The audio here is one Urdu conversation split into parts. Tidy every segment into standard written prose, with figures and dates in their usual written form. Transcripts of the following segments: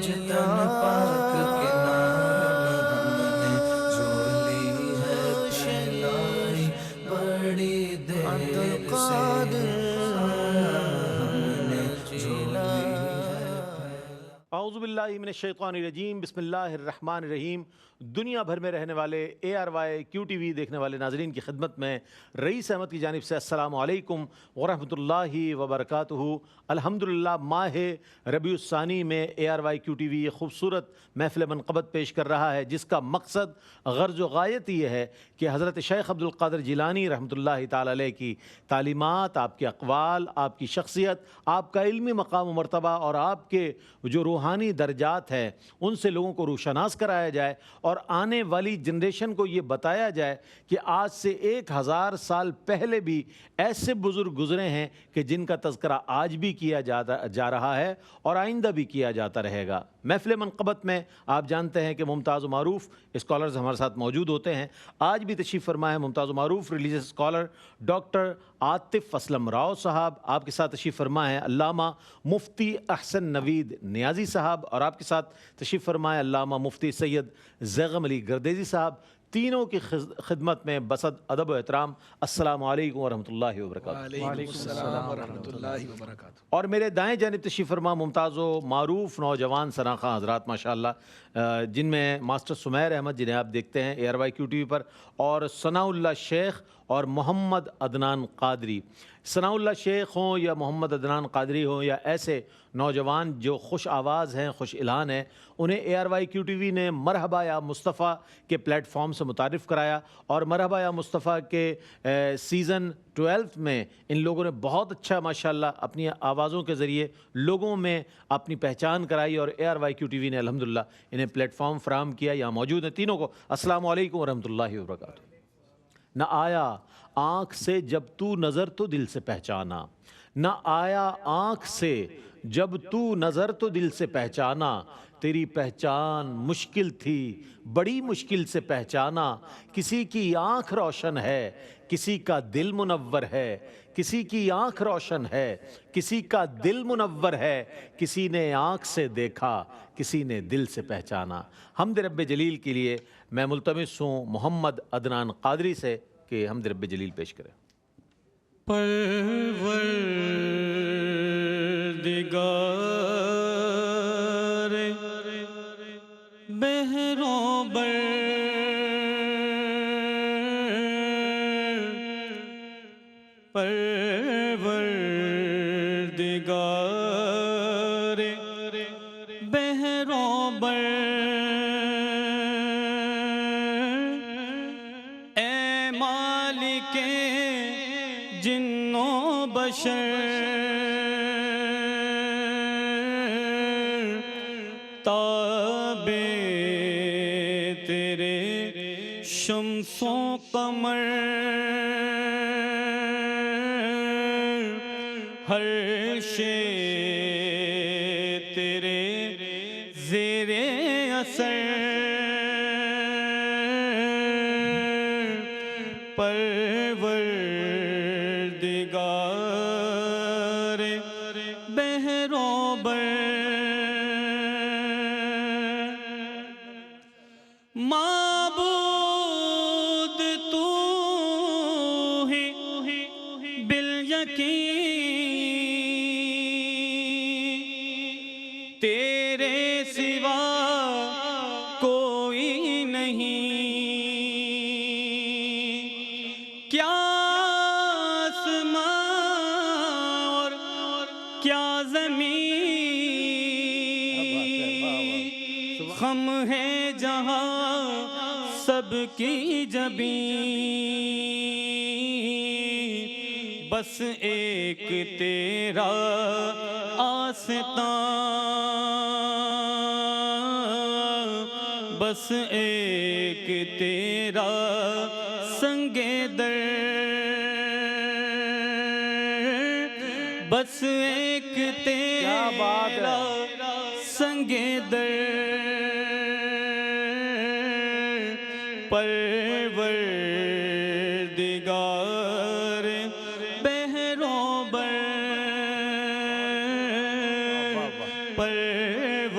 تن پاک کے نام ہم نے جھولی ہے پھیلائی بڑی دیر سے ہم نے جھولی ہے۔ اعوذ باللہ من الشیطان الرجیم، بسم اللہ الرحمن الرحیم۔ دنیا بھر میں رہنے والے ARY QTV دیکھنے والے ناظرین کی خدمت میں رئیس احمد کی جانب سے السلام علیکم ورحمۃ اللہ وبرکاتہ۔ الحمدللہ ماہ ربیع الثانی میں ARY QTV یہ خوبصورت محفل منقبت پیش کر رہا ہے، جس کا مقصد غرض و غایت یہ ہے کہ حضرت شیخ عبد القادر جیلانی رحمۃ اللہ تعالی علیہ کی تعلیمات، آپ کے اقوال، آپ کی شخصیت، آپ کا علمی مقام و مرتبہ اور آپ کے جو روحانی درجات ہیں ان سے لوگوں کو روشناس کرایا جائے اور آنے والی جنریشن کو یہ بتایا جائے کہ آج سے 1000 سال پہلے بھی ایسے بزرگ گزرے ہیں کہ جن کا تذکرہ آج بھی کیا جا رہا ہے اور آئندہ بھی کیا جاتا رہے گا۔ محفل منقبت میں آپ جانتے ہیں کہ ممتاز و معروف اسکالرز ہمارے ساتھ موجود ہوتے ہیں۔ آج بھی تشریف فرما ہے ممتاز و معروف religious scholar doctor Atif Aslam Rao صاحب، آپ کے ساتھ تشریف فرما ہے علامہ مفتی احسن نوید نیازی صاحب، اور آپ کے ساتھ تشریف فرما ہے علامہ مفتی سید زیغم علی گردیزی صاحب۔ تینوں کی خدمت میں بصد ادب و احترام السلام علیکم ورحمۃ اللہ وبرکاتہ۔ وعلیکم السلام ورحمۃ اللہ وبرکاتہ۔ اور میرے دائیں جانب تشریف فرما ممتاز و معروف نوجوان سراخاں حضرات ماشاءاللہ، جن میں ماسٹر سمیر احمد جنہیں آپ دیکھتے ہیں ARY QTV پر، اور ثناء اللہ شیخ اور محمد عدنان قادری۔ ثناء اللہ شیخ ہوں یا محمد عدنان قادری ہوں یا ایسے نوجوان جو خوش آواز ہیں، خوش الہان ہیں، انہیں ARY QTV نے مرحبا یا مصطفیٰ کے پلیٹ فارم سے متعارف کرایا، اور مرحبا یا مصطفیٰ کے سیزن 12 میں ان لوگوں نے بہت اچھا ماشاءاللہ اپنی آوازوں کے ذریعے لوگوں میں اپنی پہچان کرائی، اور ARY QTV نے الحمدللہ انہیں پلیٹ فارم فراہم کیا۔ یہاں موجود ہیں تینوں کو السلام علیکم ورحمۃ اللہ وبرکاتہ۔ نہ آیا آنکھ سے جب تو نظر تو دل سے پہچانا، نہ آیا آنکھ سے جب تو نظر تو دل سے پہچانا، تیری پہچان مشکل تھی بڑی مشکل سے پہچانا، کسی کی آنکھ روشن ہے کسی کا دل منور ہے، کسی کی آنکھ روشن ہے کسی کا دل منور ہے، کسی نے آنکھ سے دیکھا کسی نے دل سے پہچانا۔ حمد رب جلیل کے لیے میں ملتمس ہوں محمد عدنان قادری سے کہ حمد رب جلیل پیش کریں۔ پروردگار بحروں بر پروردگار بحروں بر اے مالک جنوں بشر تابع تیرے شمس و قمر، ہر شے تیرے زیر اثر، پروردگار بحروں بر معبود تو ہی بالیقین، تیرے سوا کوئی نہیں، کیا آسمان اور کیا زمین، خم ہے جہاں سب کی جبین، بس ایک تیرا آستان، بس ایک تیرا سنگ در، بس ایک تیرا سنگ در، پروردگار بحروں بر، پروردگار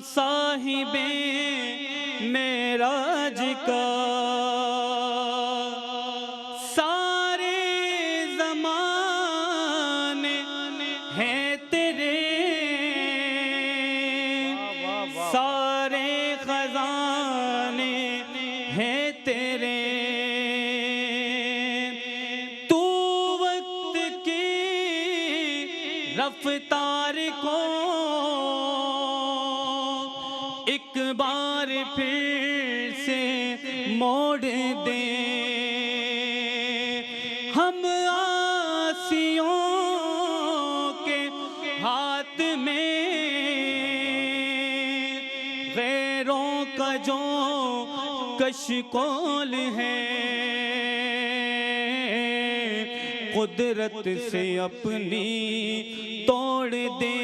صاحب معراج کا سارے زمانے ہیں تیرے، سارے خزانے ہیں تیرے، تو وقت کی رفتار کو ایک بار پھر سے موڑ دے، ہم آسیوں کے ہاتھ میں غیروں کا جو کشکول ہے، قدرت سے اپنی توڑ دے،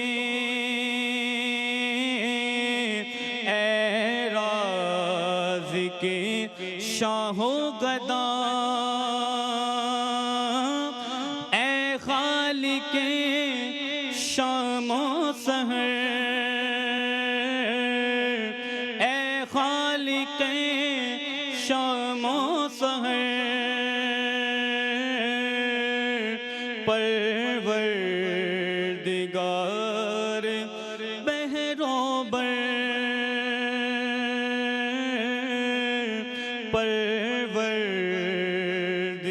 اے راز کے شاہ و گدا، اے خالق شام و سحر، اے خالق شام و سحر، پروردگار بحر و بر،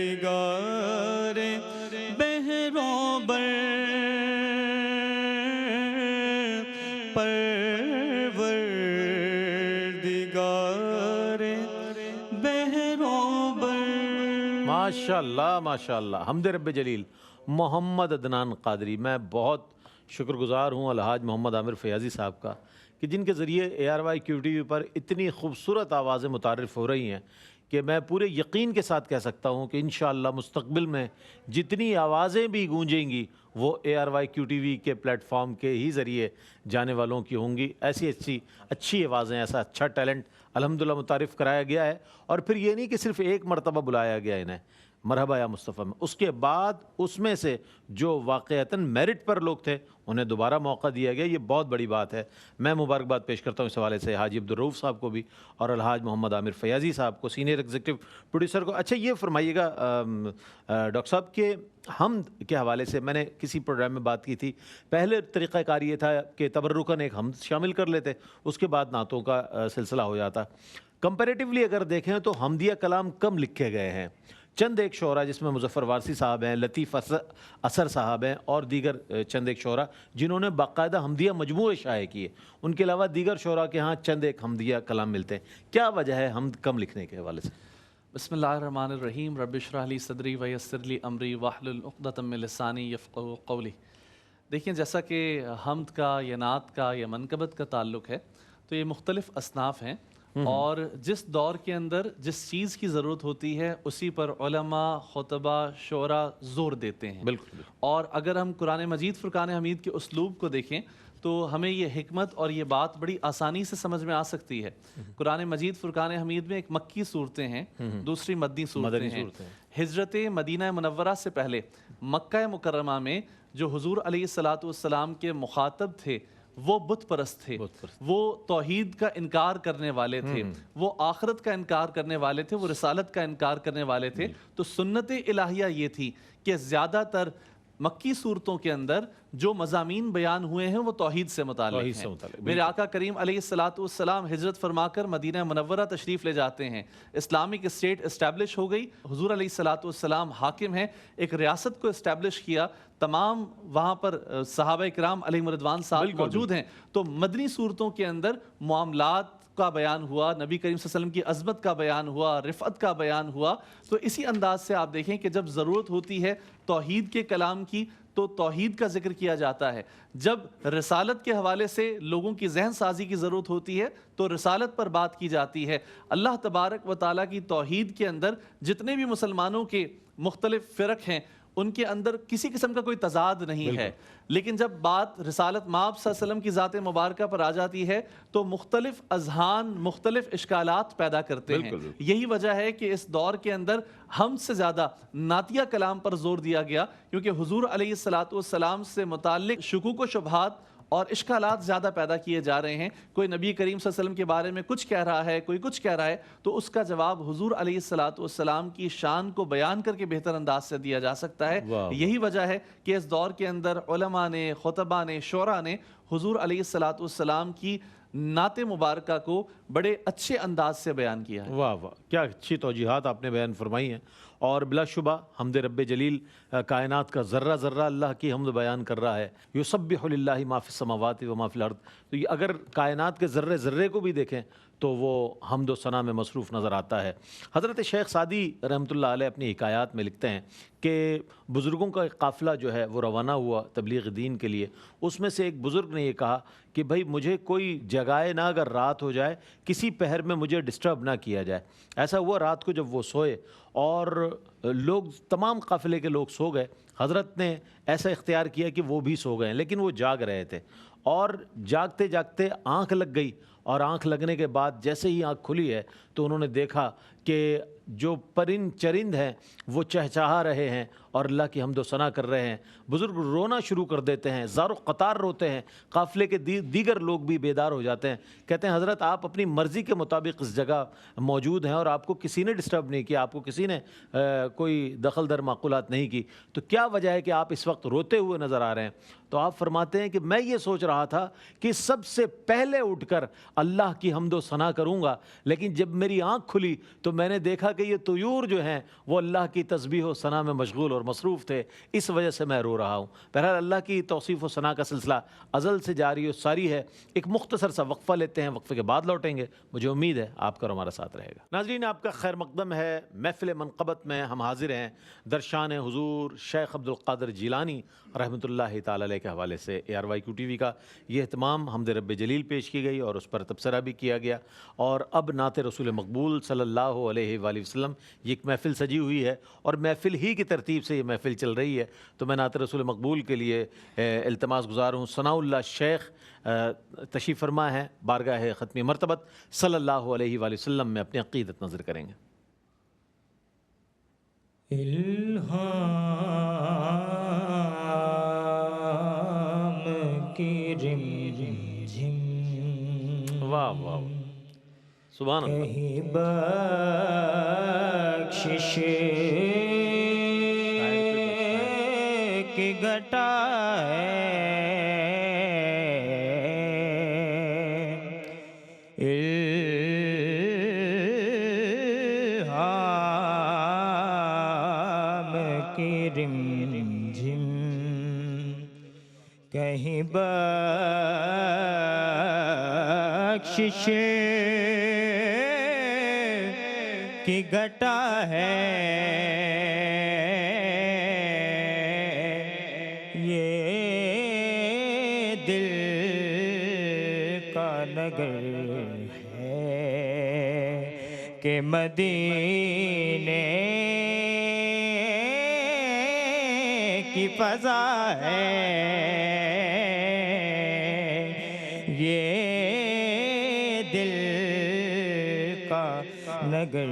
پروردگار بحر و بر، پروردگار بحر و بر۔ ماشاءاللہ ماشاءاللہ، حمد رب جلیل محمد عدنان قادری۔ میں بہت شکر گزار ہوں الحاج محمد عامر فیاضی صاحب کا کہ جن کے ذریعے ARYQTV پر اتنی خوبصورت آوازیں متعارف ہو رہی ہیں کہ میں پورے یقین کے ساتھ کہہ سکتا ہوں کہ انشاءاللہ مستقبل میں جتنی آوازیں بھی گونجیں گی وہ ARYQTV کے پلیٹ فارم کے ہی ذریعے جانے والوں کی ہوں گی۔ ایسی اچھی آوازیں، ایسا اچھا ٹیلنٹ الحمدللہ متعارف کرایا گیا ہے، اور پھر یہ نہیں کہ صرف ایک مرتبہ بلایا گیا انہیں مرحبا یا مصطفیٰ میں، اس کے بعد اس میں سے جو واقعتاً میرٹ پر لوگ تھے انہیں دوبارہ موقع دیا گیا، یہ بہت بڑی بات ہے۔ میں مبارکباد پیش کرتا ہوں اس حوالے سے حاجی عبدالرؤف صاحب کو بھی اور الحاج محمد عامر فیاضی صاحب کو، سینئر ایگزیکٹو پروڈیوسر کو۔ اچھا یہ فرمائیے گا ڈاکٹر صاحب کہ حمد کے حوالے سے میں نے کسی پروگرام میں بات کی تھی، پہلے طریقہ کار یہ تھا کہ تبرکاً ایک حمد شامل کر لیتے، اس کے بعد نعتوں کا سلسلہ ہو جاتا۔ کمپیریٹیولی اگر دیکھیں تو حمدیہ کلام کم لکھے گئے ہیں، چند ایک شعراء جس میں مظفر وارثی صاحب ہیں، لطیف اثر صاحب ہیں اور دیگر چند ایک شعراء جنہوں نے باقاعدہ حمدیہ مجموعے شائع کیے، ان کے علاوہ دیگر شعراء کے ہاں چند ایک حمدیہ کلام ملتے ہیں۔ کیا وجہ ہے حمد کم لکھنے کے حوالے سے؟ بسم اللہ الرحمن الرحیم، رب اشرح لی صدری ویسر لی امری واحلل عقدۃ من لسانی یفقہوا قولی۔ دیکھیں جیسا کہ حمد کا یا نعت کا یا منقبت کا تعلق ہے تو یہ مختلف اصناف ہیں، اور جس دور کے اندر جس چیز کی ضرورت ہوتی ہے اسی پر علماء، خطبہ، شعراء زور دیتے ہیں۔ بالکل۔ اور اگر ہم قرآن مجید فرقان حمید کے اسلوب کو دیکھیں تو ہمیں یہ حکمت اور یہ بات بڑی آسانی سے سمجھ میں آ سکتی ہے۔ قرآن مجید فرقان حمید میں ایک مکی صورتیں ہیں، دوسری مدنی صورتیں ہیں۔ ہجرت مدینہ منورہ سے پہلے مکہ مکرمہ میں جو حضور علیہ الصلاۃ والسلام کے مخاطب تھے وہ بت پرست تھے، وہ توحید کا انکار کرنے والے تھے، وہ آخرت کا انکار کرنے والے تھے، وہ رسالت کا انکار کرنے والے تھے۔ تو سنت الہیہ یہ تھی کہ زیادہ تر مکی صورتوں کے اندر جو مضامین بیان ہوئے ہیں وہ توحید سے متعلق ہیں۔ میرے آقا کریم علیہ الصلاۃ والسلام ہجرت فرما کر مدینہ منورہ تشریف لے جاتے ہیں، اسلامک اسٹیٹ اسٹیبلش ہو گئی، حضور علیہ الصلاۃ والسلام حاکم ہیں، ایک ریاست کو اسٹیبلش کیا، تمام وہاں پر صحابہ کرام علیہم رضوان صاحب موجود ہیں۔ تو مدنی صورتوں کے اندر معاملات کا بیان ہوا، نبی کریم صلی اللہ علیہ وسلم کی عظمت کا بیان ہوا، رفعت کا بیان ہوا۔ تو اسی انداز سے آپ دیکھیں کہ جب ضرورت ہوتی ہے توحید کے کلام کی تو توحید کا ذکر کیا جاتا ہے، جب رسالت کے حوالے سے لوگوں کی ذہن سازی کی ضرورت ہوتی ہے تو رسالت پر بات کی جاتی ہے۔ اللہ تبارک و تعالیٰ کی توحید کے اندر جتنے بھی مسلمانوں کے مختلف فرق ہیں ان کے اندر کسی قسم کا کوئی تضاد نہیں ہے، لیکن جب بات رسالت مآب صلی اللہ علیہ وسلم کی ذات مبارکہ پر آ جاتی ہے تو مختلف اذہان مختلف اشکالات پیدا کرتے ہیں۔ یہی وجہ ہے کہ اس دور کے اندر ہم سے زیادہ نعتیہ کلام پر زور دیا گیا، کیونکہ حضور علیہ الصلاۃ والسلام سے متعلق شکوک و شبہات اور اشکالات زیادہ پیدا کیے جا رہے ہیں. کوئی نبی کریم صلی اللہ علیہ وسلم کے بارے میں کچھ کہہ رہا ہے, کوئی کچھ کہہ رہا ہے, تو اس کا جواب حضور علیہ الصلوۃ والسلام کی شان کو بیان کر کے بہتر انداز سے دیا جا سکتا ہے. یہی وجہ ہے کہ اس دور کے اندر علماء نے, خطباء نے, شعراء نے حضور علیہ الصلوۃ والسلام کی نعت مبارکہ کو بڑے اچھے انداز سے بیان کیا ہے. واہ واہ، کیا اچھی توجیحات آپ نے بیان فرمائی ہیں. اور بلا شبہ حمد رب جلیل کائنات کا ذرہ ذرہ اللہ کی حمد بیان کر رہا ہے. یسبح للہ ما فی السماوات و ما فی الارض. تو یہ اگر کائنات کے ذرے ذرے کو بھی دیکھیں تو وہ حمد و ثنا میں مصروف نظر آتا ہے. حضرت شیخ سعدی رحمۃ اللہ علیہ اپنی حکایات میں لکھتے ہیں کہ بزرگوں کا ایک قافلہ جو ہے وہ روانہ ہوا تبلیغ دین کے لیے. اس میں سے ایک بزرگ نے یہ کہا کہ بھائی مجھے کوئی جگائے نہ, اگر رات ہو جائے کسی پہر میں مجھے ڈسٹرب نہ کیا جائے. ایسا ہوا رات کو جب وہ سوئے اور لوگ, تمام قافلے کے لوگ سو گئے, حضرت نے ایسا اختیار کیا کہ وہ بھی سو گئے, لیکن وہ جاگ رہے تھے. اور جاگتے جاگتے آنکھ لگ گئی, اور آنکھ لگنے کے بعد جیسے ہی آنکھ کھلی ہے تو انہوں نے دیکھا کہ جو پرند چرند ہیں وہ چہچہا رہے ہیں اور اللہ کی حمد و ثنا کر رہے ہیں. بزرگ رونا شروع کر دیتے ہیں, زار و قطار روتے ہیں. قافلے کے دیگر لوگ بھی بیدار ہو جاتے ہیں, کہتے ہیں حضرت آپ اپنی مرضی کے مطابق اس جگہ موجود ہیں اور آپ کو کسی نے ڈسٹرب نہیں کیا, آپ کو کسی نے کوئی دخل در معقولات نہیں کی, تو کیا وجہ ہے کہ آپ اس وقت روتے ہوئے نظر آ رہے ہیں؟ تو آپ فرماتے ہیں کہ میں یہ سوچ رہا تھا کہ سب سے پہلے اٹھ کر اللہ کی حمد و ثنا کروں گا, لیکن جب میری آنکھ کھلی تو میں نے دیکھا کہ یہ طیور جو ہیں وہ اللہ کی تسبیح و ثنا میں مشغول اور مصروف تھے, اس وجہ سے میں رو رہا ہوں. بہرحال اللہ کی توصیف و ثنا کا سلسلہ ازل سے جاری و ساری ہے. ایک مختصر سا وقفہ لیتے ہیں, وقفے کے بعد لوٹیں گے. مجھے امید ہے آپ کا ہمارا ساتھ رہے گا. ناظرین, آپ کا خیر مقدم ہے. محفل منقبت میں ہم حاضر ہیں درشان حضور شیخ عبد القادر جیلانی رحمۃ اللہ تعالی علیہ کے حوالے سے. ARYQ TV کا یہ اہتمام حمد رب جلیل پیش کی گئی اور اس پر تبصرہ بھی کیا گیا, اور اب نعت رسول مقبول صلی اللہ علیہ وآلہ وسلم یہ ایک محفل سجی ہوئی ہے, اور محفل ہی کی ترتیب سے یہ محفل چل رہی ہے. تو میں نعت رسول مقبول کے لیے التماس گزار ہوں. ثناء اللہ شیخ تشریف فرما ہے بارگاہ ختمی مرتبت صلی اللہ علیہ وآلہ وسلم میں اپنی عقیدت نظر کریں گے. کی رم جھم, واہ واہ, سبحان اللہ. کہیں بخشش کی گھٹا الہام کی رم جھم, کہیں بخشش کی گھٹا ہے, یہ دل کا نگر ہے کہ مدینے کی فضا ہے, یہ دل کا نگر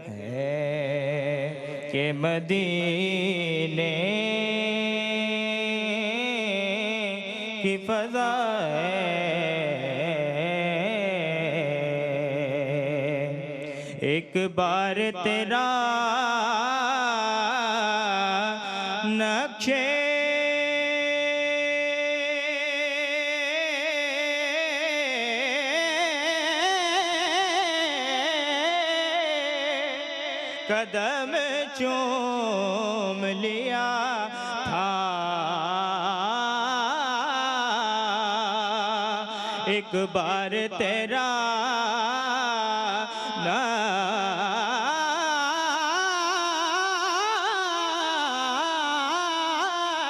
ہے کہ مدینے کی فضا ہے. ایک بار تیرا نقشے قدم چوم لیا تھا, ایک بار تیرا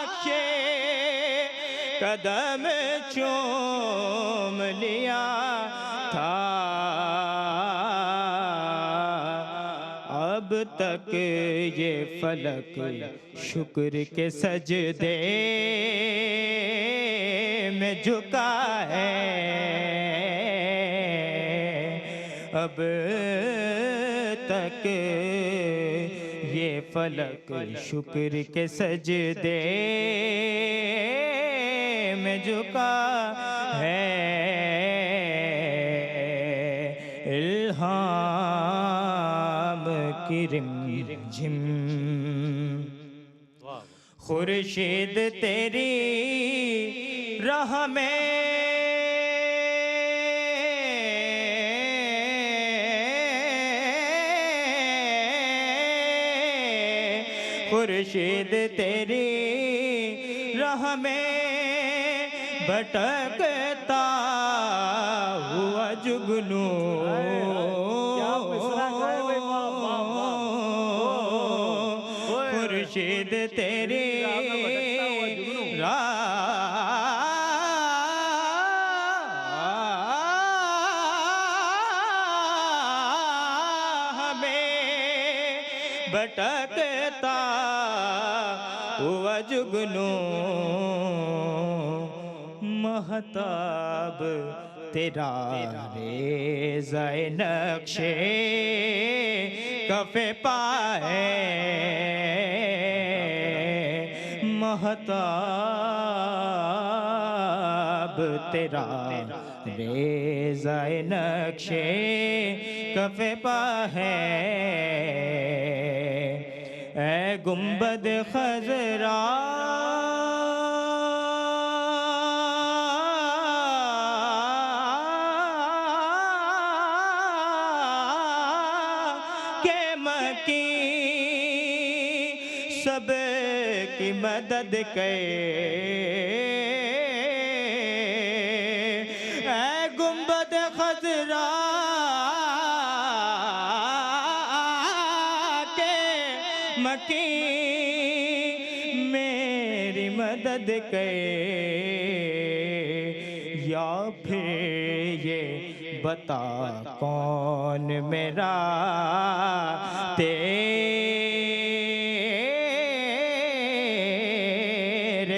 نقشے قدم چوم لیا تھا, اب تک یہ فلک شکر کے سجدے میں جھکا ہے, اب تک یہ فلک شکر کے سجدے میں میں جھکا ہے الہام کی رم جھم خورشید تیری راہ میں خورشید تیری راہ میں بھٹکتا ہوا جگنو خورشید تیری راہ میں بھٹکتا ہوا جگنو مہتاب تیرا ریزہ نقشے کف پا ہے مہتاب تیرا ریزہ نقشے کف پا ہے اے گنبد خضرا کہ مکی سب کی مدد کرے اے گنبد خضرا مکی میری مدد کرے یا پھر یہ بتا کون میرا تیرے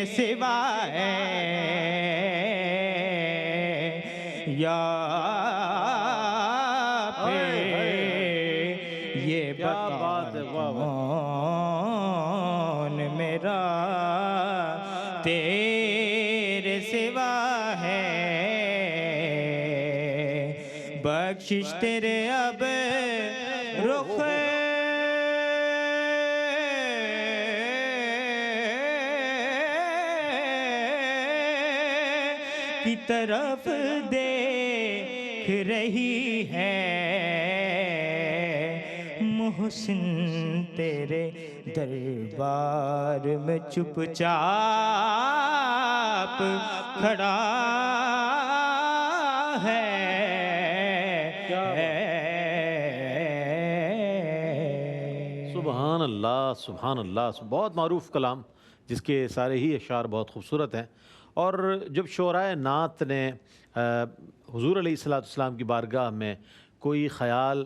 سوا ہے یا پھر یہ بتا کون میرا تیرے سوا ہے بخشش تیرے اب رخ کی طرف دیکھ رہی ہے محسن تیرے دربار میں چپ چاپ کھڑا ہے سبحان اللہ سبحان اللہ بہت معروف کلام جس کے سارے ہی اشعار بہت خوبصورت ہیں اور جب شعرائے نعت نے حضور علیہ السلام کی بارگاہ میں کوئی خیال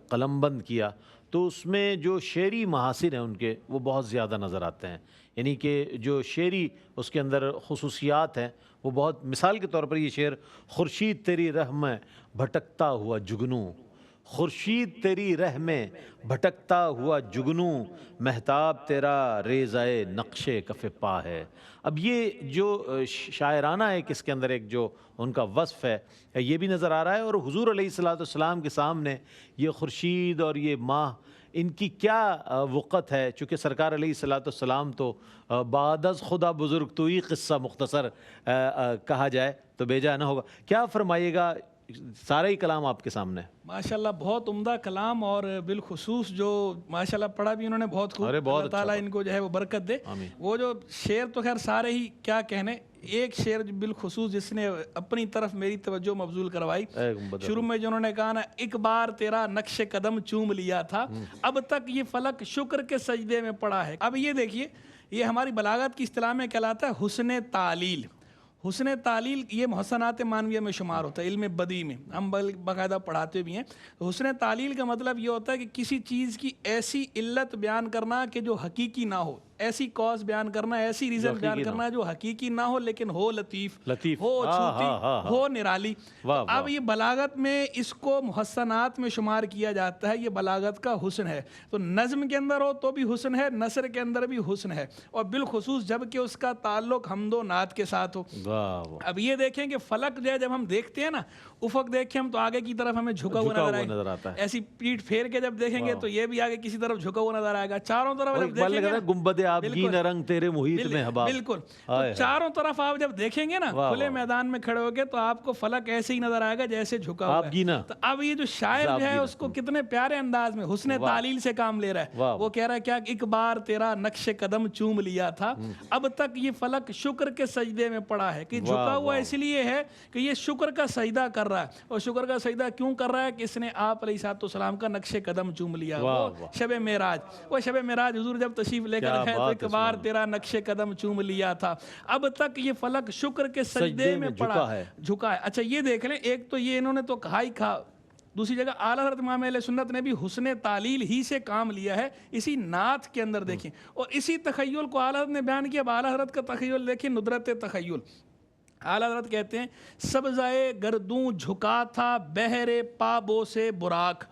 قلم بند کیا تو اس میں جو شعری محاسن ہیں ان کے وہ بہت زیادہ نظر آتے ہیں یعنی کہ جو شعری اس کے اندر خصوصیات ہیں وہ بہت مثال کے طور پر یہ شعر خورشید تیری رہ میں بھٹکتا ہوا جگنو خورشید تیری رہ میں بھٹکتا ہوا جگنو مہتاب تیرا ریزائے نقشے کف پا ہے اب یہ جو شاعرانہ ایک اس کے اندر ایک جو ان کا وصف ہے یہ بھی نظر آ رہا ہے اور حضور علیہ السلام کے سامنے یہ خورشید اور یہ ماہ ان کی کیا وقت ہے چونکہ سرکار علیہ السلام تو بعد از خدا بزرگ تو ہی قصہ مختصر کہا جائے تو بیجا نہ ہوگا کیا فرمائیے گا سارا ہی کلام آپ کے سامنے ماشاءاللہ بہت عمدہ کلام اور بالخصوص جو ماشاءاللہ پڑھا بھی انہوں نے بہت خوب اللہ تعالیٰ ان کو جو ہے وہ برکت دے وہ جو شعر تو خیر سارے ہی کیا کہنے ایک شعر بالخصوص جس نے اپنی طرف میری توجہ مبذول کروائی شروع میں جو انہوں نے کہا نا ایک بار تیرا نقش قدم چوم لیا تھا اب تک یہ فلک شکر کے سجدے میں پڑا ہے اب یہ دیکھیے یہ ہماری بلاغت کی اصطلاح میں کہلاتا ہے حسن تعلیل حسن تعلیل یہ محسنات معنویہ میں شمار ہوتا ہے علم بدی میں ہم باقاعدہ پڑھاتے بھی ہیں تو حسن تعلیل کا مطلب یہ ہوتا ہے کہ کسی چیز کی ایسی علت بیان کرنا کہ جو حقیقی نہ ہو ایسی کاز بیان کرنا ہے, ایسی ریزن بیان کرنا ہے جو حقیقی نہ ہو لیکن ہو لطیف, ہو چھوٹی, ہو نرالی. اب یہ بلاغت میں اس کو محسنات میں شمار کیا جاتا ہے, یہ بلاغت کا حسن ہے. تو نظم کے اندر ہو تو بھی حسن ہے, نثر کے اندر بھی حسن ہے, اور بالخصوص جب کہ اس کا تعلق حمد و نعت کے ساتھ ہو. اب یہ دیکھیں کہ فلک جو ہے جب ہم دیکھتے ہیں نا, افق دیکھیں ہم تو آگے کی طرف ہمیں جھکا ہوا نظر آتا ہے, ایسی پیٹ پھیر کے جب دیکھیں گے تو یہ بھی آگے کسی طرف جھکا ہوا نظر آئے گا. چاروں طرف جب دیکھیں گے گنبد آبگین رنگ تیرے محیط میں حباب, بالکل, تو چاروں طرف آپ جب دیکھیں گے نا کھلے میدان میں کھڑے ہو کے, تو آپ کو فلک ایسے ہی نظر آئے گا جیسے جھکا ہوا ہے. تو اب یہ جو شاعر جو ہے اس کو کتنے پیارے انداز میں حسن تعلیل سے کام لے رہا ہے. وہ کہہ رہا ہے کیا, ایک بار تیرا نقش قدم چوم لیا تھا, اب تک یہ فلک شکر کے سجدے میں پڑا ہے. کہ جھکا ہوا اس لیے ہے کہ یہ شکر کا سجدہ کر رہا ہے, اور شکر کا سجدہ کیوں کر رہا ہے کہ اس نے آپ علیہ الصلوۃ والسلام کا نقش قدم چوم لیا. وہ شب معراج, وہ شب معراج حضور جب تشریف لے کر گئے تو ایک بار تیرا نقش قدم چوم لیا تھا, اب تک یہ فلک شکر کے سجدے میں پڑا ہے, جھکا ہے. اچھا یہ دیکھ لیں, ایک تو یہ انہوں نے تو کہا ہی کہا, دوسری جگہ اعلیٰ حضرت امام اہل سنت نے بھی حسن تعلیل ہی سے کام لیا ہے اسی نعت کے اندر. دیکھیں, اور اسی تخیل کو اعلیٰ حضرت نے بیان کیا. اب اعلیٰ حضرت کا تخیل دیکھیں, ندرت تخیل. اعلیٰ حضرت کہتے ہیں سبزائے گردوں جھکا تھا بہر پابو سے براق,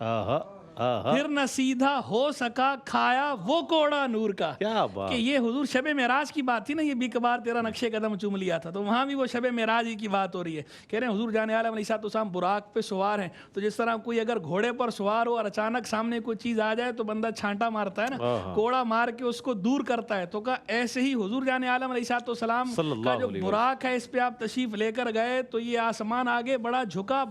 پھر نہ سیدھا ہو سکا کھایا وہ کوڑا نور کا. کہ یہ حضور شب معراج کی بات تھی نا, یہ بھی کبار تیرا نقشے قدم چوم لیا تھا, تو وہاں بھی وہ شب معراج کی بات ہو رہی ہے. کہہ رہے ہیں حضور جان عالم علیہ الصلوۃ والسلام براق پہ سوار ہیں, تو جس طرح کوئی اگر گھوڑے پر سوار ہو اور اچانک سامنے کوئی چیز آ جائے تو بندہ چھانٹا مارتا ہے نا, کوڑا مار کے اس کو دور کرتا ہے. تو کہا ایسے ہی حضور جان عالم علیہ الصلوۃ والسلام کا جو براق ہے اس پہ آپ تشریف لے کر گئے تو یہ آسمان آگے بڑا جھکا.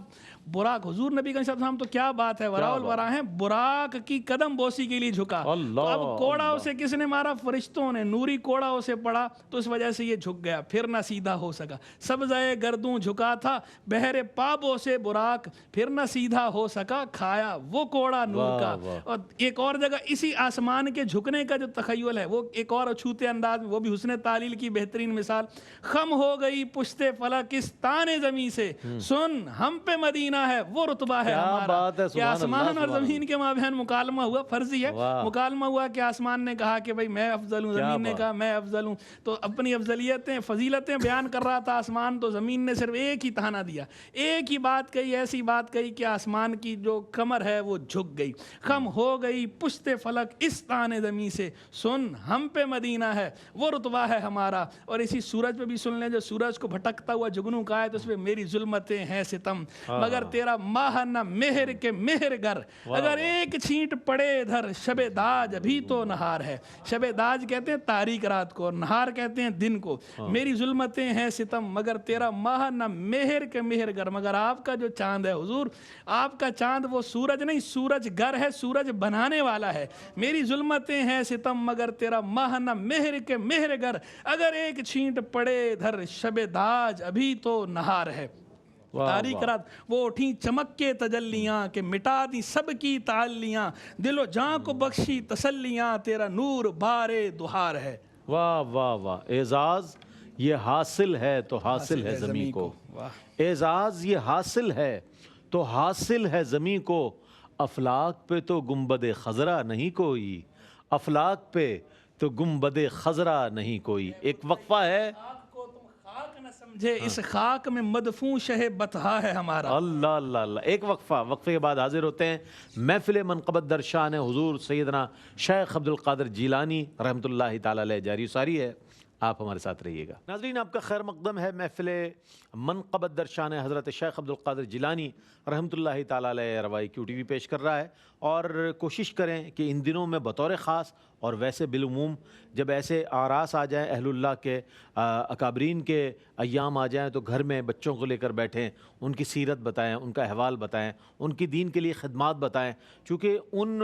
براق حضور نبی کا صاحب تو کیا بات ہے, وراء الورا ہیں, براق کی قدم بوسی کے لیے جھکا. تو اب کوڑا اسے کس نے مارا, فرشتوں نے, نوری کوڑا اسے پڑا, تو اس وجہ سے یہ جھک گیا, پھر نہ سیدھا ہو سکا. سبزائے گردوں جھکا تھا بہر پابو سے براق, پھر نہ سیدھا ہو سکا کھایا وہ کوڑا نور کا. اور ایک اور جگہ اسی آسمان کے جھکنے کا جو تخیل ہے وہ ایک اور اچھوتے انداز میں, وہ بھی حسن تعلیل کی بہترین مثال. خم ہو گئی پشت فلک اس تانے زمین سے, سن ہم پہ مدینہ ہے وہ رتبہ ہے ہمارا. کہ آسمان اور زمین کے مابین مکالمہ ہوا, فرضی ہے مکالمہ ہوا کہ آسمان نے کہا کہ بھئی میں افضل ہوں, زمین نے کہا میں افضل ہوں. تو اپنی افضلیتیں فضیلتیں بیان کر رہا تھا آسمان, تو زمین نے صرف ایک ہی تانا دیا, ایک ہی بات کہی, ایسی بات کہی کہ آسمان کی جو کمر ہے وہ جھک گئی. خم ہو گئی پشت فلک اس تانے زمین سے, سن ہم پہ مدینہ ہے وہ رتبہ ہے ہمارا. اور اسی سورج پہ بھی سن لیں, جو سورج کو بھٹکتا ہوا جگنو کا ہے تو اس پہ میری ظلمتیں ہیں ستم, مگر تیرا ماہ نہ مہر کے مہر گر, اگر ایک چھینٹ پڑے ادھر شب داج ابھی تو نہار ہے. شب داج کہتے ہیں تاریک رات کو, اور نہار کہتے ہیں دن کو. میری ظلمتیں ہیں ستم مگر تیرا ماہ نہ مہر کے مہر گر, مگر آپ کا جو چاند ہے حضور, آپ کا چاند وہ سورج نہیں سورج گر ہے, سورج بنانے والا ہے. میری ظلمتیں ہیں ستم مگر تیرا ماہ نہ مہر کے مہر گر, اگر ایک چھینٹ پڑے ادھر شب داج ابھی تو نہار ہے. تاریک رات وہ اٹھی چمک کے تجلیاں کہ مٹا دی سب کی تعلیاں, دل و جاں کو بخشی تسلیاں, تیرا نور بارے دہار ہے. واہ واہ واہ, اعزاز یہ حاصل ہے تو حاصل ہے زمین کو, اعزاز یہ حاصل ہے تو حاصل ہے زمین کو. افلاک پہ تو گنبد خضرا نہیں کوئی, افلاک پہ تو گنبد خضرا نہیں کوئی. ایک وقفہ ہے, اس خاک میں مدفون شہ بطحا ہے ہمارا. اللہ اللہ اللہ. ایک وقفہ, وقفے کے بعد حاضر ہوتے ہیں محفل منقبت در شان حضور سیدنا شیخ عبد القادر جیلانی رحمۃ اللہ تعالی علیہ جاری ساری ہے. آپ ہمارے ساتھ رہیے گا. ناظرین, آپ کا خیر مقدم ہے محفل منقبت در شان حضرت شیخ عبد القادر جیلانی رحمۃ اللہ تعالی علیہ روائی کیو ٹی وی پیش کر رہا ہے, اور کوشش کریں کہ ان دنوں میں بطور خاص اور ویسے بالعموم جب ایسے آراس آ جائیں, اہل اللہ کے اکابرین کے ایام آ جائیں, تو گھر میں بچوں کو لے کر بیٹھیں, ان کی سیرت بتائیں, ان کا احوال بتائیں, ان کی دین کے لیے خدمات بتائیں, چونکہ ان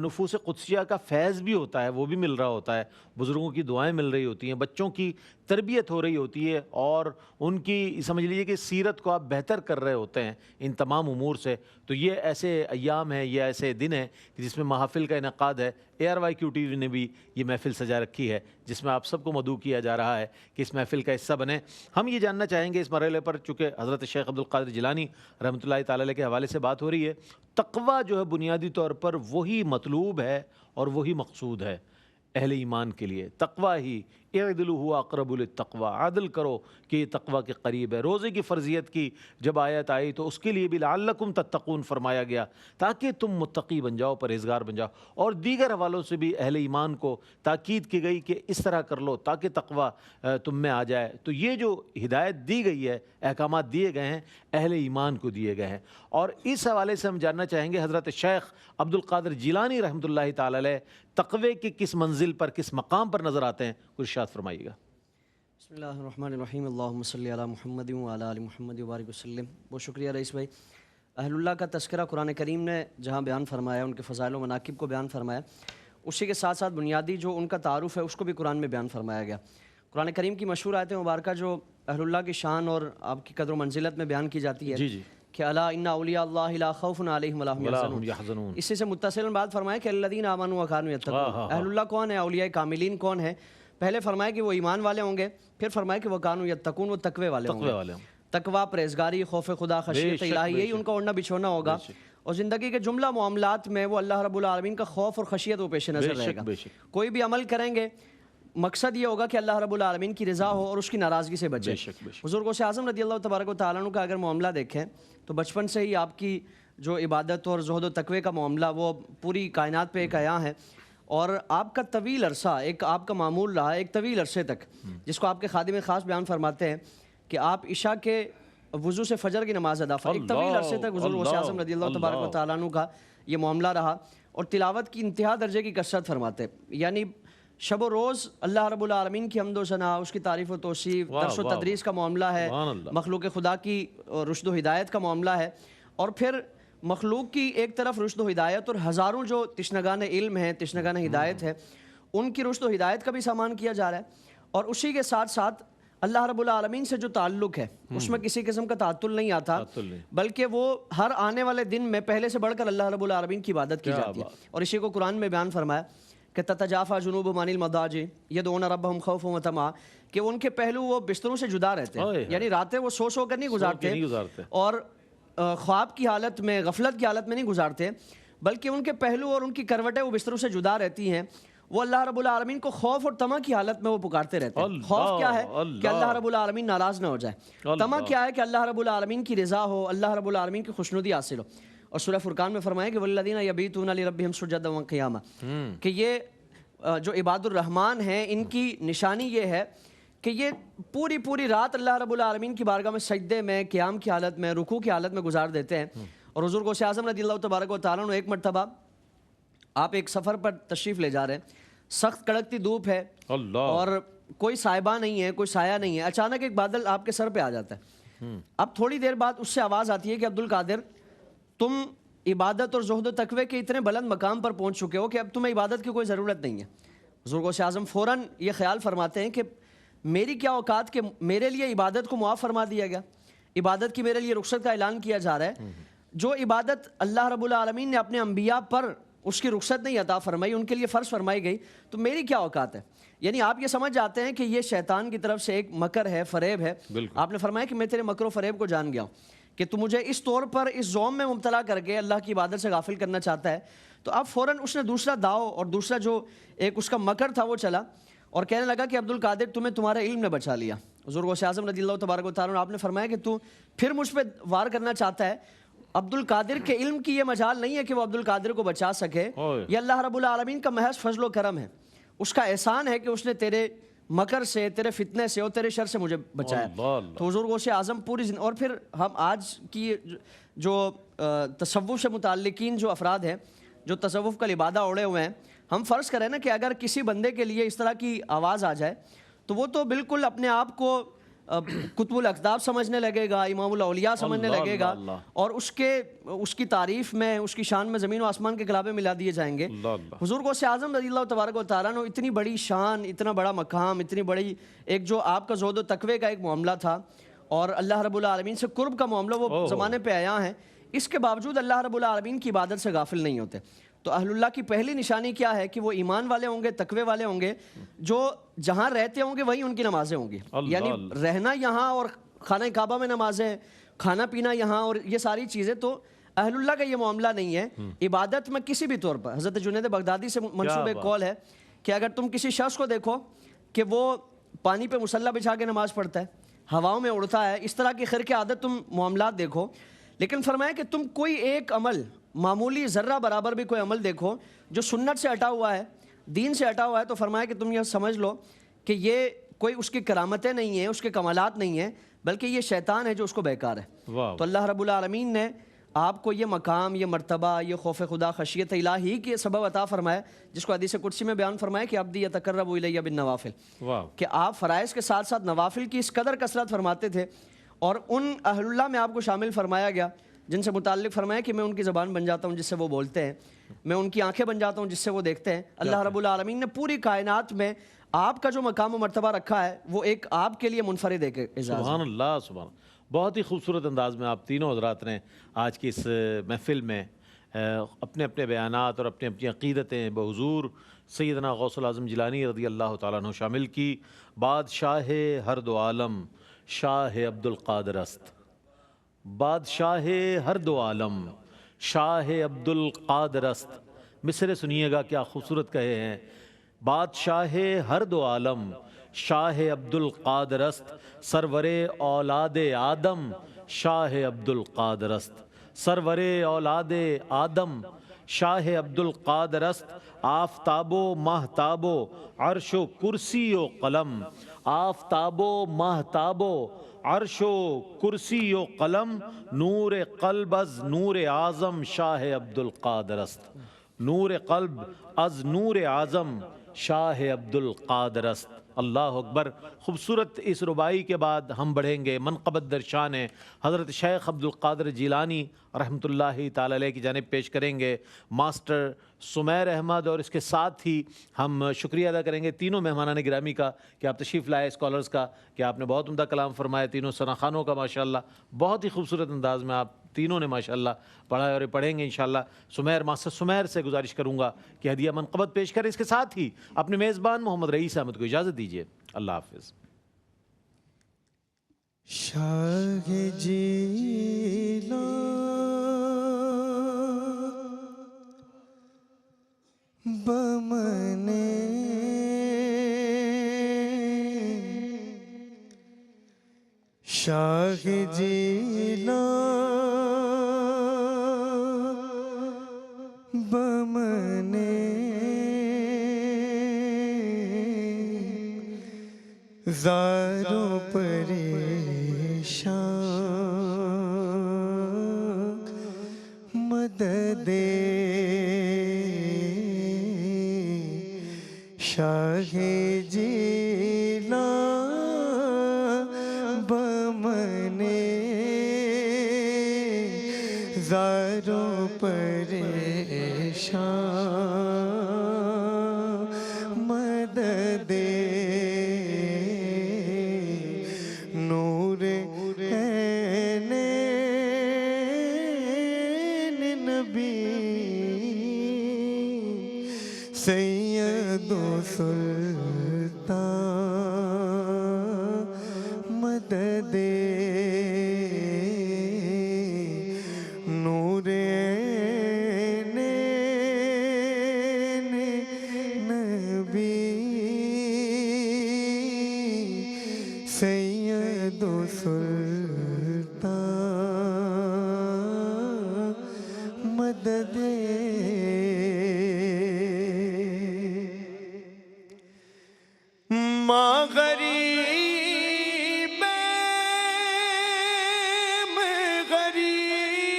نفوس قدسیہ کا فیض بھی ہوتا ہے, وہ بھی مل رہا ہوتا ہے, بزرگوں کی دعائیں مل رہی ہوتی ہیں, بچوں کی تربیت ہو رہی ہوتی ہے, اور ان کی سمجھ لیجیے کہ سیرت کو آپ بہتر کر رہے ہوتے ہیں ان تمام امور سے. تو یہ ایسے ایام ہیں, یہ ایسے دن ہیں کہ جس میں محافل کا انعقاد ہے. ARYQTV نے بھی یہ محفل سجا رکھی ہے, جس میں آپ سب کو مدعو کیا جا رہا ہے کہ اس محفل کا حصہ بنیں. ہم یہ جاننا چاہیں گے اس مرحلے پر, چونکہ حضرت شیخ عبد القادر جیلانی رحمۃ اللہ تعالی علیہ کے حوالے سے بات ہو رہی ہے, تقویٰ جو ہے بنیادی طور پر وہی مطلوب ہے اور وہی مقصود ہے. اہل ایمان کے لیے، تقوی ہی اعدلوا هو اقرب للتقوی، عدل کرو کہ یہ تقوی کے قریب ہے۔ روزے کی فرضیت کی جب آیت آئی تو اس کے لیے بھی لعلکم تتقون فرمایا گیا تاکہ تم متقی بن جاؤ، پرہیزگار بن جاؤ، اور دیگر حوالوں سے بھی اہل ایمان کو تاکید کی گئی کہ اس طرح کر لو تاکہ تقوی تم میں آ جائے۔ تو یہ جو ہدایت دی گئی ہے، احکامات دیے گئے ہیں، اہل ایمان کو دیے گئے ہیں۔ اور اس حوالے سے ہم جاننا چاہیں گے حضرت شیخ عبد القادر جیلانی رحمۃ اللہ تعالی علیہ تقوی کی کس منزل پر، کس مقام پر نظر آتے ہیں، کچھ ارشاد فرمائیے گا۔ بسم اللہ الرحمن الرحیم، اللہم صلی علی محمد وعلی آل محمد وبارک وسلم۔ بہت شکریہ رئیس بھائی۔ اہل اللہ کا تذکرہ قرآن کریم نے جہاں بیان فرمایا، ان کے فضائل و مناقب کو بیان فرمایا، اسی کے ساتھ ساتھ بنیادی جو ان کا تعارف ہے اس کو بھی قرآن میں بیان فرمایا گیا۔ قرآن کریم کی مشہور آیت مبارکہ جو اہل اللہ کی شان اور آپ کی قدر و منزلت میں بیان کی جاتی ہے جی کہ الا ان اولیاء اللہ لا خوف علیہم ولا هم یحزنون، اسی سے متصل بات فرمایا کہ الذین آمنوا وکانوا یتقون۔ اہل اللہ کون ہے؟ اولیاء کاملین کون ہے؟ پہلے فرمایا کہ وہ ایمان والے ہوں گے، پھر فرمایا کہ وکانوا یتقون، وہ تقوی والے ہوں گے۔ تقوی، پرہیزگاری، خوف خدا، خشیت الہی، یہی ان کا اڑنا بچھونا ہوگا، اور زندگی کے جملہ معاملات میں وہ اللہ رب العالمین کا خوف اور خشیت وہ پیش نظر رہے گا۔ کوئی بھی عمل کریں گے مقصد یہ ہوگا کہ اللہ رب العالمین کی رضا ہو اور اس کی ناراضگی سے بچے۔ حضور غوث اعظم رضی اللہ تبارک و تعالیٰ عنہ کا اگر معاملہ دیکھیں تو بچپن سے ہی آپ کی جو عبادت اور زہد و تقوی کا معاملہ وہ پوری کائنات پہ ایک عیاں ہے، اور آپ کا طویل عرصہ ایک آپ کا معمول رہا ایک طویل عرصے تک، جس کو آپ کے خادم خاص بیان فرماتے ہیں کہ آپ عشاء کے وضو سے فجر کی نماز ادا ایک طویل عرصے تک حضور غوث اعظم رضی اللہ تبارک و تعالیٰ عنہ کا یہ معاملہ رہا، اور تلاوت کی انتہا درجے کی کثرت فرماتے، یعنی شب و روز اللہ رب العالمین کی حمد و ثنا، اس کی تعریف و توصیف، درس و تدریس کا معاملہ ہے، مخلوق خدا کی رشد و ہدایت کا معاملہ ہے، اور پھر مخلوق کی ایک طرف رشد و ہدایت اور ہزاروں جو تشنگان علم ہیں، تشنگان ہدایت ہے، ان کی رشد و ہدایت کا بھی سامان کیا جا رہا ہے، اور اسی کے ساتھ ساتھ اللہ رب العالمین سے جو تعلق ہے اس میں کسی قسم کا تعطل نہیں آتا، بلکہ وہ ہر آنے والے دن میں پہلے سے بڑھ کر اللہ رب العالمین کی عبادت کی جاتی ہے۔ اور اسی کو قرآن میں بیان فرمایا کہ تتجافی جنوبہم عن المضاجع یدعون ربہم خوفا وطمعا، کہ ان کے پہلو وہ بستروں سے جدا رہتے ہیں، یعنی راتیں وہ سو کر نہیں گزارتے اور خواب کی حالت میں، غفلت کی حالت میں نہیں گزارتے، بلکہ ان کے پہلو اور ان کی کروٹیں وہ بستروں سے جدا رہتی ہیں، وہ اللہ رب العالمین کو خوف اور طمع کی حالت میں وہ پکارتے رہتے ہیں۔ خوف کیا ہے؟ کہ اللہ رب العالمین ناراض نہ ہو جائے۔ طمع کیا ہے؟ کہ اللہ رب العالمین کی رضا ہو، اللہ رب العالمین کی خوشنودی حاصل ہو۔ اور سورہ فرقان میں فرمایا کہ والذین یبیتون لربہم سجدا وقیاما، کہ یہ جو عباد الرحمن ہیں ان کی نشانی یہ ہے کہ یہ پوری رات اللہ رب العالمین کی بارگاہ میں سجدے میں، قیام کی حالت میں، رکوع کی حالت میں گزار دیتے ہیں۔ اور حضور غوث اعظم رضی اللہ تبارک و تعالیٰ عنہ ایک مرتبہ آپ ایک سفر پر تشریف لے جا رہے ہیں، سخت کڑکتی دھوپ ہے اور کوئی صاحبہ نہیں ہے، کوئی سایہ نہیں ہے، اچانک ایک بادل آپ کے سر پہ آ جاتا ہے۔ اب تھوڑی دیر بعد اس سے آواز آتی ہے کہ عبد القادر، تم عبادت اور زہد و تقوی کے اتنے بلند مقام پر پہنچ چکے ہو کہ اب تمہیں عبادت کی کوئی ضرورت نہیں ہے۔ حضور غوث اعظم فوراً یہ خیال فرماتے ہیں کہ میری کیا اوقات کہ میرے لیے عبادت کو معاف فرما دیا گیا، عبادت کی میرے لیے رخصت کا اعلان کیا جا رہا ہے۔ جو عبادت اللہ رب العالمین نے اپنے انبیاء پر اس کی رخصت نہیں عطا فرمائی، ان کے لیے فرض فرمائی گئی، تو میری کیا اوقات ہے؟ یعنی آپ یہ سمجھ جاتے ہیں کہ یہ شیطان کی طرف سے ایک مکر ہے، فریب ہے۔ آپ نے فرمایا کہ میں تیرے مکر و فریب کو جان گیا ہوں کہ تو مجھے اس طور پر اس زوم میں مبتلا کر کے اللہ کی عبادت سے غافل کرنا چاہتا ہے۔ تو اب فوراً اس نے دوسرا داؤ اور دوسرا جو ایک اس کا مکر تھا وہ چلا اور کہنے لگا کہ عبد القادر تمہیں تمہارے علم نے بچا لیا۔ حضور غوث اعظم رضی اللہ تبارک و تعالیٰ عنہ آپ نے فرمایا کہ تو پھر مجھ پہ وار کرنا چاہتا ہے۔ عبد القادر کے علم کی یہ مجال نہیں ہے کہ وہ عبد القادر کو بچا سکے، یہ اللہ رب العالمین کا محض فضل و کرم ہے، اس کا احسان ہے کہ اس نے تیرے مکر سے، تیرے فتنے سے اور تیرے شر سے مجھے بچایا۔ تو حضور غوث اعظم پوری زندگی، اور پھر ہم آج کی جو تصوف سے متعلقین جو افراد ہیں جو تصوف کا لبادہ اوڑے ہوئے ہیں، ہم فرض کریں نا کہ اگر کسی بندے کے لیے اس طرح کی آواز آ جائے تو وہ تو بالکل اپنے آپ کو قطب الاقطاب سمجھنے لگے گا، امام الاولیاء سمجھنے لگے گا، اور اس کی تعریف میں، اس کی شان میں زمین و آسمان کے گلابے ملا دیے جائیں گے۔ حضور غوث اعظم رضی اللہ تبارک و تعالیٰ عنہ اتنی بڑی شان، اتنا بڑا مقام، اتنی بڑی ایک جو آپ کا زہد و تقوی کا ایک معاملہ تھا اور اللہ رب العالمین سے قرب کا معاملہ وہ زمانے پہ آیا ہیں، اس کے باوجود اللہ رب العالمین کی عبادت سے غافل نہیں ہوتے۔ تو اہل اللہ کی پہلی نشانی کیا ہے کہ وہ ایمان والے ہوں گے، تقوی والے ہوں گے، جو جہاں رہتے ہوں گے وہیں ان کی نمازیں ہوں گی، یعنی رہنا یہاں اور خانہ کعبہ میں نمازیں، کھانا پینا یہاں، اور یہ ساری چیزیں تو اہل اللہ کا یہ معاملہ نہیں ہے۔ عبادت میں کسی بھی طور پر حضرت جنید بغدادی سے منسوب ایک قول ہے کہ اگر تم کسی شخص کو دیکھو کہ وہ پانی پہ مصلی بچھا کے نماز پڑھتا ہے، ہواؤں میں اڑتا ہے، اس طرح کی خرق عادت تم معاملات دیکھو، لیکن فرمایا کہ تم کوئی ایک عمل، معمولی ذرہ برابر بھی کوئی عمل دیکھو جو سنت سے ہٹا ہوا ہے، دین سے ہٹا ہوا ہے، تو فرمایا کہ تم یہ سمجھ لو کہ یہ کوئی اس کی کرامتیں نہیں ہیں، اس کے کمالات نہیں ہیں، بلکہ یہ شیطان ہے جو اس کو بیکار ہے۔ تو اللہ رب العالمین نے آپ کو یہ مقام، یہ مرتبہ، یہ خوف خدا، خشیت الہی کے سبب عطا فرمایا، جس کو حدیث قدسی میں بیان فرمایا کہ عبدی یتقرب الی بالنوافل، کہ آپ فرائض کے ساتھ ساتھ نوافل کی اس قدر کثرت فرماتے تھے، اور ان اہل اللہ میں آپ کو شامل فرمایا گیا جن سے متعلق فرمایا کہ میں ان کی زبان بن جاتا ہوں جس سے وہ بولتے ہیں، میں ان کی آنکھیں بن جاتا ہوں جس سے وہ دیکھتے ہیں۔ اللہ رب العالمین نے پوری کائنات میں آپ کا جو مقام و مرتبہ رکھا ہے وہ ایک آپ کے لیے منفرد ایک اعزاز ہے۔ سبحان اللہ، سبحان اللہ۔ بہت ہی خوبصورت انداز میں آپ تینوں حضرات نے آج کی اس محفل میں اپنے اپنے بیانات اور اپنی اپنی عقیدتیں بحضور سیدنا غوث العظم جیلانی رضی اللہ تعالیٰ عنہ شامل کی۔ بادشاہ ہر دو عالم شاہ عبد القادر است، بادشاہ ہر دو عالم شاہ عبد القادر است۔ مصرے سنیے گا، کیا خوبصورت کہے ہیں۔ بادشاہ ہر دو عالم شاہ عبد القادر است، سرور اولاد آدم شاہ عبد القادر است، سرور اولاد آدم شاہ عبد القادر است۔ آفتاب و ماہتاب و عرش و کرسی و قلم، آفتاب و ماہتاب و عرش و کرسی و قلم، نور قلب از نور اعظم شاہ عبد القادر است، نور قلب از نور اعظم شاہ عبد القادر است۔ اللہ اکبر۔ خوبصورت اس ربائی کے بعد ہم بڑھیں گے منقبت در شان حضرت شیخ عبد القادر جیلانی رحمۃ اللہ تعالی علیہ کی جانب پیش کریں گے ماسٹر سمیر احمد، اور اس کے ساتھ ہی ہم شکریہ ادا کریں گے تینوں مہمانان گرامی کا کہ آپ تشریف لائے، اسکالرز کا کہ آپ نے بہت عمدہ کلام فرمایا، تینوں ثناخانوں کا ماشاءاللہ بہت ہی خوبصورت انداز میں آپ تینوں نے ماشاءاللہ پڑھا اور پڑھیں گے انشاءاللہ۔ سمیر، ماسٹر سمیر سے گزارش کروں گا کہ ہدیہ منقبت پیش کریں، اس کے ساتھ ہی اپنے میزبان محمد رئیس احمد کو اجازت دیجیے۔ اللہ حافظ۔ شاہ جیلان بمنے شاہ جیلان بمنے زاروں پریشان مدد شاہ جیلان بمنے زاروں پریشان مدد نور عین نبی سید و سلطان مدد نور عین نبی سید و سلطان مدد ماں غریب میں غریب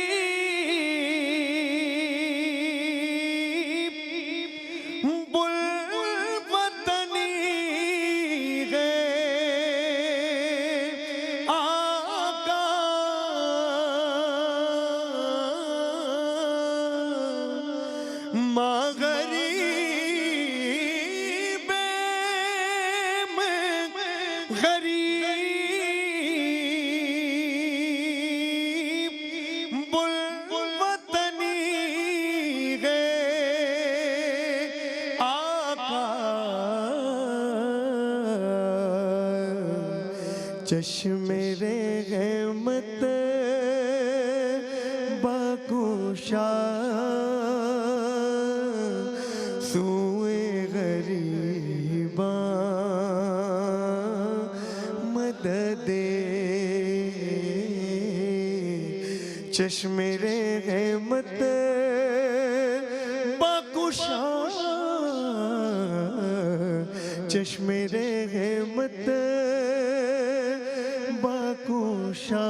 بلوطنی ہے آقا ماں غریب غریب بلوطنی ہے آقا چشم رحمت بگوشا سوئے غریب چشم رحمت باکشا چشم رحمت باکشا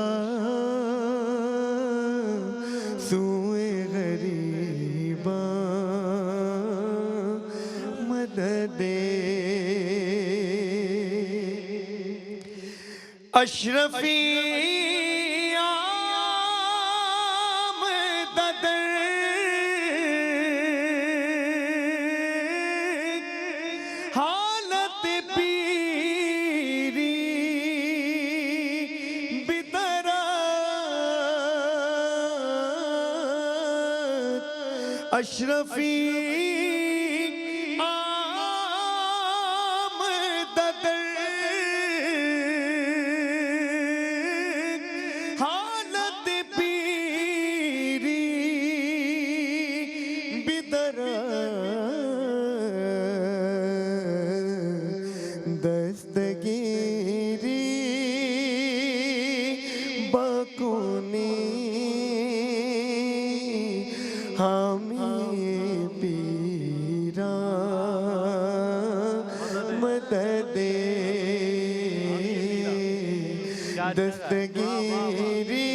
سوئے غریباں مدد اشرفی آمدد حالت پیری بدرات اشرفی دستگیری بکونی ہمیں پیرا مدد دستگیری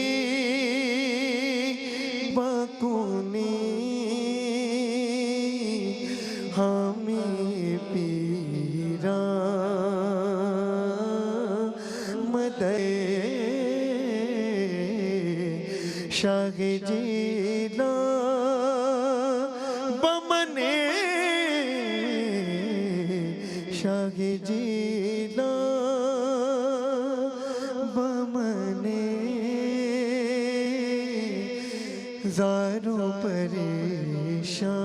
بکونی ہمیں پیرا شاہ جیلا بمنے شاہ جیلا بمنے زاروں پریشان